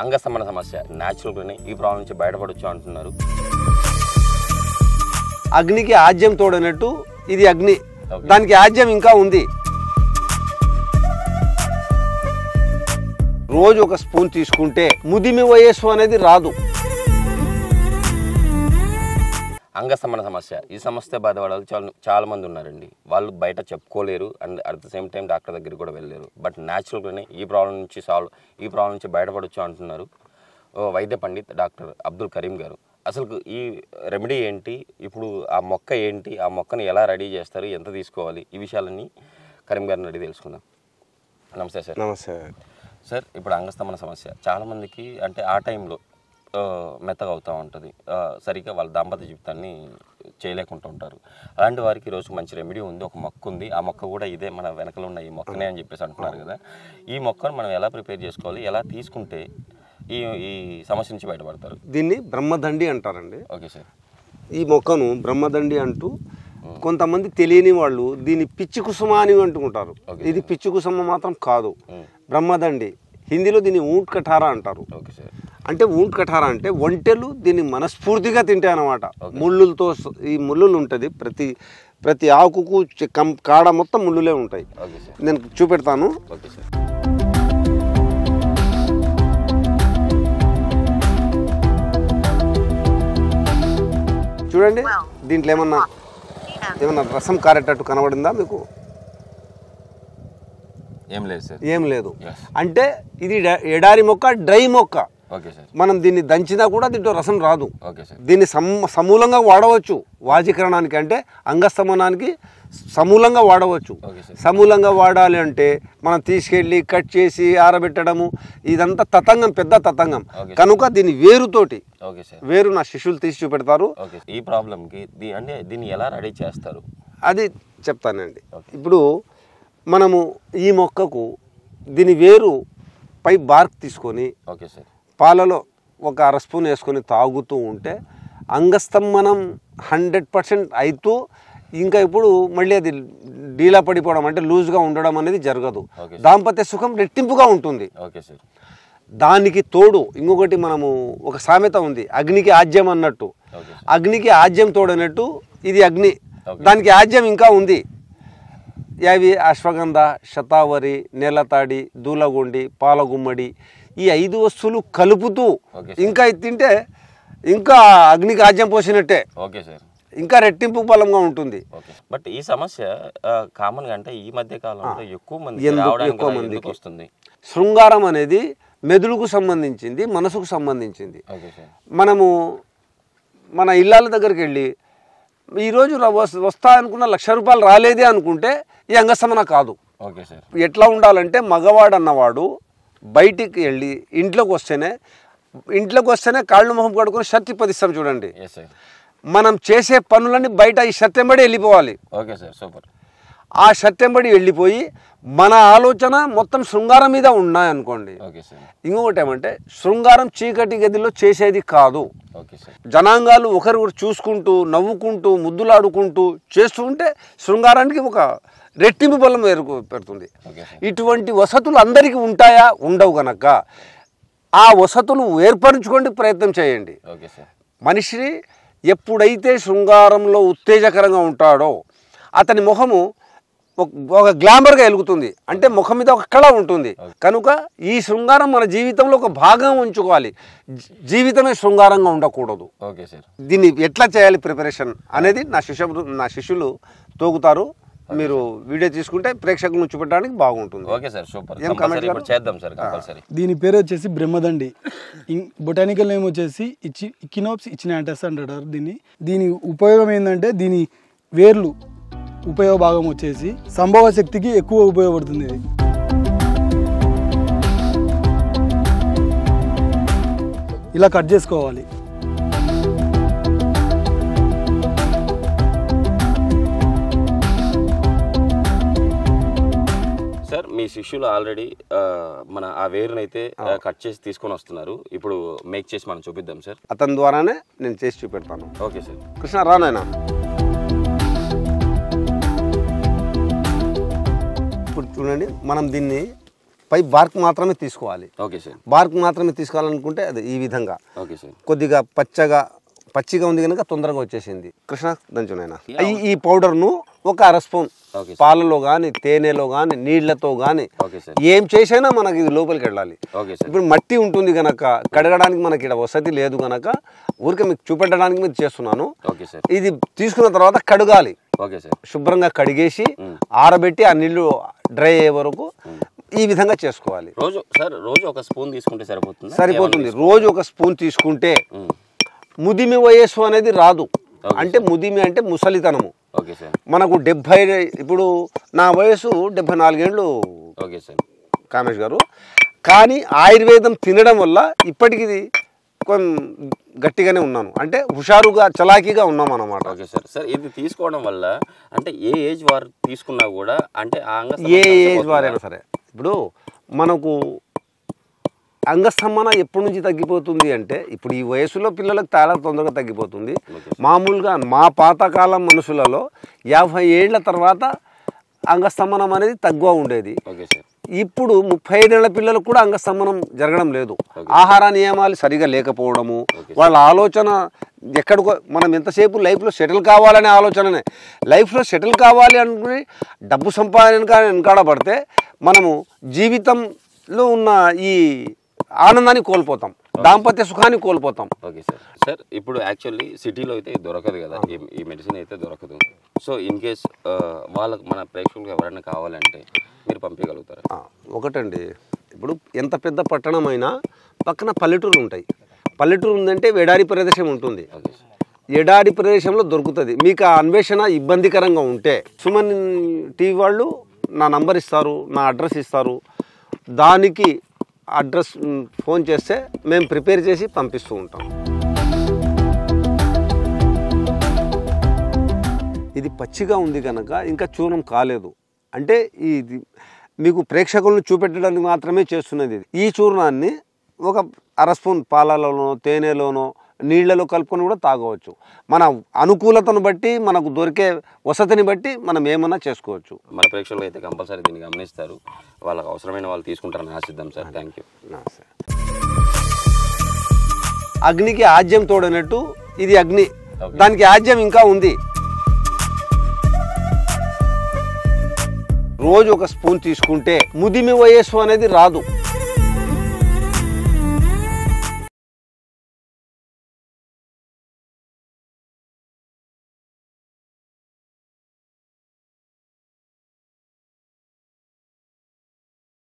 అంగస్తంభన సమస్య న్యాచురల్గానే ఈ ప్రాబ్లం నుంచి బయటపడొచ్చు అంటున్నారు. అగ్నికి ఆజ్యం తోడనట్టు ఇది అగ్ని, దానికి ఆజ్యం ఇంకా ఉంది. రోజు ఒక స్పూన్ తీసుకుంటే ముదిమి వయస్సు అనేది రాదు. అంగస్తంభన సమస్య, ఈ సమస్య బాధపడాలి చాలా మంది ఉన్నారండి. వాళ్ళు బయట చెప్పుకోలేరు and at the same time doctor దగ్గరికి కూడా వెళ్ళలేరు. బట్ న్యాచురల్గానే ఈ ప్రాబ్లం నుంచి బయటపడొచ్చు అంటున్నారు వైద్య పండిత్ డాక్టర్ అబ్దుల్ కరీం గారు. అసలు ఈ రెమెడీ ఏంటి, ఇప్పుడు ఆ మొక్క ఏంటి, ఆ మొక్కను ఎలా రెడీ చేస్తారు, ఎంత తీసుకోవాలి, ఈ విషయాలన్నీ కరీం గారిని అడిగి తెలుసుకుందాం. నమస్తే సార్. నమస్తే సార్. ఇప్పుడు అంగస్తంభన సమస్య చాలామందికి అంటే ఆ టైంలో మెత్తగా అవుతూ ఉంటుంది, సరిగ్గా వాళ్ళ దాంపత్య జీవితాన్ని చేయలేకుండా ఉంటారు. అలాంటి వారికి ఈరోజు మంచి రెమెడీ ఉంది, ఒక మొక్క ఉంది. ఆ మొక్క కూడా ఇదే మన వెనకలో ఉన్న ఈ మొక్కనే అని చెప్పేసి అంటున్నారు కదా. ఈ మొక్కను మనం ఎలా ప్రిపేర్ చేసుకోవాలి, ఎలా తీసుకుంటే ఈ సమస్య నుంచి బయటపడతారు? దీన్ని బ్రహ్మదండి అంటారండి. Okay sir. ఈ మొక్కను బ్రహ్మదండి అంటూ కొంతమంది తెలియని వాళ్ళు దీన్ని పిచ్చి కుసుమ అని అంటుకుంటారు. ఇది పిచ్చి కుసుమ మాత్రం కాదు, బ్రహ్మదండి. హిందీలో దీన్ని ఊంట్ కఠారా అంటారు. Okay sir. అంటే ఊంట్ కఠారా అంటే ఒంటెలు దీన్ని మనస్ఫూర్తిగా తింటాయి అన్నమాట. ముళ్ళులతో ఈ ముళ్ళులు ఉంటుంది, ప్రతి ఆకుకు కాడ మొత్తం ముళ్ళులే ఉంటాయి. నేను చూపెడతాను. Okay sir. చూడండి, దీంట్లో ఏమన్నా రసం కారేటట్టు కనబడిందా మీకు? ఏం లేదు సార్. ఏం లేదు. అంటే ఇది ఎడారి మొక్క, డ్రై మొక్క. Okay sir. మనం దీన్ని దంచినా కూడా దీంట్లో రసం రాదు. Okay sir. దీన్ని సమూలంగా వాడవచ్చు. వాజీకరణానికి అంటే అంగస్తంభనానికి సమూలంగా వాడవచ్చు. సమూలంగా వాడాలి అంటే మనం తీసుకెళ్ళి కట్ చేసి ఆరబెట్టడము ఇదంతా తతంగం, పెద్ద తతంగం. కనుక దీని వేరుతోటి, వేరు నా శిష్యులు తీసి చూపెడతారు. ఈ ప్రాబ్లంకి అంటే దీన్ని ఎలా రెడీ చేస్తారు అది చెప్తానండి. ఇప్పుడు మనము ఈ మొక్కకు దీని వేరు పై బార్క్ తీసుకొని పాలలో ఒక అర స్పూన్ వేసుకొని తాగుతూ ఉంటే అంగస్తంభనం 100% అవుతూ ఇంకా ఇప్పుడు మళ్ళీ అది డీలా పడిపోవడం అంటే లూజ్గా ఉండడం అనేది జరగదు. దాంపత్య సుఖం రెట్టింపుగా ఉంటుంది. దానికి తోడు ఇంకొకటి మనము ఒక సామెత ఉంది, అగ్నికి ఆజ్యం అన్నట్టు. అగ్నికి ఆజ్యం తోడనట్టు ఇది అగ్ని, దానికి ఆజ్యం ఇంకా ఉంది. అవి అశ్వగంధ, శతావరి, నేలతాడి, దూలగొండి, పాలగుమ్మడి ఈ 5 వస్తువులు కలుపుతూ ఇంకా తింటే ఇంకా అగ్నికి ఆజ్యం పోసినట్టే. Okay sir. ఇంకా రెట్టింపు బలంగా ఉంటుంది. బట్ ఈ సమస్య కామన్ గా అంటే ఈ మధ్య కాలంలో ఎక్కువ మంది వస్తుంది. శృంగారం అనేది మెదడుకు సంబంధించింది, మనసుకు సంబంధించింది. మన ఇళ్ళ దగ్గరికి వెళ్ళి ఈరోజు వస్తా అనుకున్న ₹1,00,000 రాలేదే అనుకుంటే ఈ అంగస్తంభన కాదు. ఎట్లా ఉండాలంటే మగవాడు అన్నవాడు బయటికి వెళ్ళి ఇంట్లోకి వస్తేనే కాళ్ళు మొహం కడుకొని షర్ట్ ఇప్పదిస్తాం చూడండి. మనం చేసే పనులన్నీ బయట ఈ షర్ట్ ఎంబడి వెళ్ళిపోవాలి. ఆ షర్ట్ ఎంబడి వెళ్ళిపోయి మన ఆలోచన మొత్తం శృంగారం మీద ఉన్నాయనుకోండి. ఇంకొకటి ఏమంటే శృంగారం చీకటి గదిలో చేసేది కాదు. జనాంగాలు ఒకరు చూసుకుంటూ నవ్వుకుంటూ ముద్దులాడుకుంటూ చేస్తూ ఉంటే శృంగారానికి ఒక రెట్టింపు బలం పెడుతుంది. ఇటువంటి వసతులు అందరికీ ఉంటాయా? ఉండవు. గనక ఆ వసతులు ఏర్పరచుకోండి, ప్రయత్నం చేయండి. మనిషి ఎప్పుడైతే శృంగారంలో ఉత్తేజకరంగా ఉంటాడో అతని ముఖము ఒక గ్లామర్గా వెలుగుతుంది. అంటే ముఖం మీద ఒక కళ ఉంటుంది. కనుక ఈ శృంగారం మన జీవితంలో ఒక భాగం ఉంచుకోవాలి. జీవితమే శృంగారంగా ఉండకూడదు. దీన్ని ఎట్లా చేయాలి ప్రిపరేషన్ అనేది నా శిష్యులు తోగుతారు. మీరు వీడియో తీసుకుంటే ప్రేక్షకులను చూపెట్టడానికి బాగుంటుంది. దీని పేరు వచ్చేసి బ్రహ్మదండి. బొటానికల్ నేమ్ వచ్చేసి ఇకినోప్స్ ఇచ్చినాంటస్ అంటారు దీని ఉపయోగం ఏంటంటే దీని వేర్లు ఉపయోగ భాగం వచ్చేసి సంభవ శక్తికి ఎక్కువ ఉపయోగపడుతుంది. ఇది ఇలా కట్ చేసుకోవాలి. సార్, మీ శిష్యులు ఆల్రెడీ మన ఆ వేరునైతే కట్ చేసి తీసుకొని వస్తున్నారు. ఇప్పుడు మేక్ చేసి మనం చూపిద్దాం సార్. అతని ద్వారానే నేను చేసి చూపెడతాను. Okay sir. కృష్ణ రానాయనా. ఇప్పుడు చూడండి, మనం దీన్ని పై బార్క్ మాత్రమే తీసుకోవాలి. Okay sir. బార్క్ మాత్రమే తీసుకోవాలనుకుంటే అది ఈ విధంగా ఓకే సార్. కొద్దిగా పచ్చిగా ఉంది కనుక తొందరగా వచ్చేసింది. కృష్ణ దంచునైనా ఈ పౌడర్ను ఒక అర స్పూన్ పాలలో కానీ తేనెలో కానీ నీళ్లతో కానీ ఏం చేసైనా మనకి ఇది లోపలికి వెళ్ళాలి. ఇప్పుడు మట్టి ఉంటుంది కనుక కడగడానికి మనకి ఇక్కడ వసతి లేదు కనుక ఊరికే మీకు చూపెట్టడానికి మీరు చేస్తున్నాను. ఇది తీసుకున్న తర్వాత కడగాలి. శుభ్రంగా కడిగేసి ఆరబెట్టి ఆ నీళ్లు డ్రై అయ్యే వరకు ఈ విధంగా చేసుకోవాలి. రోజు ఒక స్పూన్ తీసుకుంటే సరిపోతుంది. రోజు ఒక స్పూన్ తీసుకుంటే ముదిమి వయస్సు అనేది రాదు. అంటే ముదిమి అంటే ముసలితనము. మనకు 70 ఇప్పుడు నా వయసు 74 ఏళ్ళు కామేష్ గారు. కానీ ఆయుర్వేదం తినడం వల్ల ఇప్పటికి కొంచెం గట్టిగానే ఉన్నాను. అంటే హుషారుగా చలాకీగా ఉన్నాం అన్నమాట. Okay sir. సార్ ఇది తీసుకోవడం వల్ల అంటే ఏ ఏజ్ వారు తీసుకున్నా కూడా అంటే ఏ ఏజ్ వారైనా సరే ఇప్పుడు మనకు అంగస్తంభన ఎప్పటి నుంచి తగ్గిపోతుంది అంటే ఇప్పుడు ఈ వయసులో పిల్లలకు చాలా తొందరగా తగ్గిపోతుంది. మామూలుగా మా పాతకాలం మనుషులలో 50 ఏళ్ల తర్వాత అంగస్తంభనం అనేది తక్కువ ఉండేది. ఇప్పుడు 35 ఏళ్ల పిల్లలకు కూడా అంగస్తంభనం జరగడం లేదు. ఆహార నియమాలు సరిగా లేకపోవడము, వాళ్ళ ఆలోచన ఎక్కడికో మనం ఎంతసేపు లైఫ్లో సెటిల్ కావాలనే ఆలోచననే. లైఫ్లో సెటిల్ కావాలి అనుకుని డబ్బు సంపాదన వెనకాడ పడితే మనము జీవితంలో ఉన్న ఈ ఆనందాన్ని కోల్పోతాం, దాంపత్య సుఖాన్ని కోల్పోతాం. Okay sir. సార్ ఇప్పుడు యాక్చువల్లీ సిటీలో అయితే దొరకదు కదా, ఈ మెడిసిన్ అయితే దొరకదు. సో ఇన్ కేస్ వాళ్ళకు మన ప్రేక్షకులకు ఎవరైనా కావాలంటే మీరు పంపించగలుగుతారా? ఒకటండి, ఇప్పుడు ఎంత పెద్ద పట్టణం అయినా పక్కన పల్లెటూరు ఉంటాయి. పల్లెటూరు ఉందంటే ఎడారి ప్రదేశం ఉంటుంది. ఎడారి ప్రదేశంలో దొరుకుతుంది. మీకు ఆ అన్వేషణ ఇబ్బందికరంగా ఉంటే సుమన్ టీవీ వాళ్ళు నా నంబర్ ఇస్తారు, నా అడ్రస్ ఇస్తారు. దానికి అడ్రస్ ఫోన్ చేస్తే మేము ప్రిపేర్ చేసి పంపిస్తూ ఉంటాం. ఇది పచ్చిగా ఉంది కనుక ఇంకా చూర్ణం కాలేదు. అంటే ఇది మీకు ప్రేక్షకులను చూపెట్టడానికి మాత్రమే చేస్తున్నది. ఈ చూర్ణాన్ని ఒక అర స్పూన్ పాలలోనో తేనెలోనో నీళ్లలో కలుపుకొని కూడా తాగవచ్చు. మన అనుకూలతను బట్టి, మనకు దొరికే వసతిని బట్టి మనం ఏమన్నా చేసుకోవచ్చు. మన ప్రేక్షకులు అయితే కంపల్సరీ దీన్ని గమనిస్తారు. వాళ్ళకి అవసరమైన వాళ్ళు తీసుకుంటారని ఆశిద్దాం సార్. Thank you. అగ్నికి ఆజ్యం తోడనట్టు ఇది అగ్ని, దానికి ఆజ్యం ఇంకా ఉంది. రోజు ఒక స్పూన్ తీసుకుంటే ముదిమి వయస్సు అనేది రాదు.